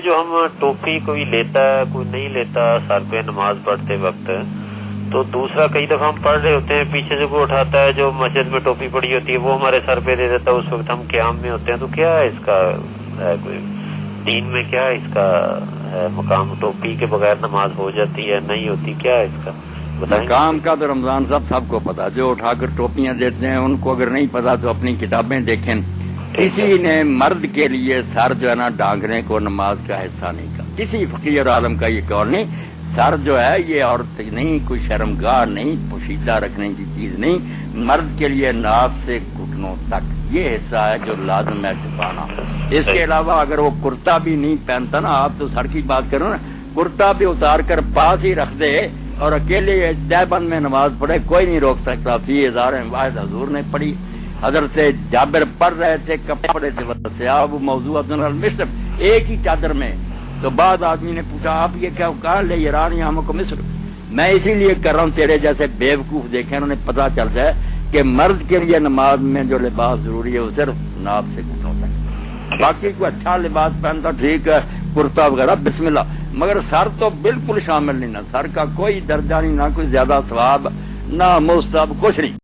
جو ہم ٹوپی کوئی لیتا ہے کوئی نہیں لیتا سر پہ نماز پڑھتے وقت، تو دوسرا کئی دفعہ ہم پڑھ رہے ہوتے ہیں پیچھے سے کوئی اٹھاتا ہے جو مسجد میں ٹوپی پڑی ہوتی ہے وہ ہمارے سر پہ دے دیتا ہے، اس وقت ہم قیام میں ہوتے ہیں، تو کیا ہے اس کا ہے کوئی دین میں کیا اس کا ہے مقام؟ ٹوپی کے بغیر نماز ہو جاتی ہے نہیں ہوتی، کیا ہے اس کا بتائیں؟ مقام کا تو رمضان صاحب سب کو پتا، جو اٹھا کر ٹوپیاں دیتے ہیں ان کو اگر نہیں پتا تو اپنی کتابیں دیکھیں۔ کسی نے مرد کے لیے سر جو ہے نا ڈانگنے کو نماز کا حصہ نہیں کہا، کسی فقیر عالم کا یہ قول نہیں۔ سر جو ہے یہ عورت نہیں، کوئی شرمگاہ نہیں، پوشیدہ رکھنے کی چیز نہیں، مرد کے لیے ناف سے گھٹنوں تک یہ حصہ ہے جو لازم ہے چھپانا۔ اس کے علاوہ اگر وہ کرتا بھی نہیں پہنتا نا، آپ تو سر کی بات کرو نا، کرتا بھی اتار کر پاس ہی رکھ دے اور اکیلے دیوبند میں نماز پڑھے، کوئی نہیں روک سکتا۔ فی ہزار واحد حضور نے پڑھی، حضرت جابر پڑھ رہے تھے، کپڑے سے سیاب موضوع المصر ایک ہی چادر میں۔ تو بعد آدمی نے پوچھا آپ یہ کیا کہا؟ لے ایران ہم کو مصر۔ میں اسی لیے کر رہا ہوں تیرے جیسے بے وقوف دیکھیں، انہوں نے پتا چل جائے کہ مرد کے لیے نماز میں جو لباس ضروری ہے وہ صرف ناف سے گھٹنوں تک، باقی کوئی اچھا لباس پہنتا ٹھیک ہے، کرتا وغیرہ بسم اللہ، مگر سر تو بالکل شامل نہیں، نہ سر کا کوئی درجہ نہیں، نہ کوئی زیادہ ثواب نہ مستحب، کچھ نہیں۔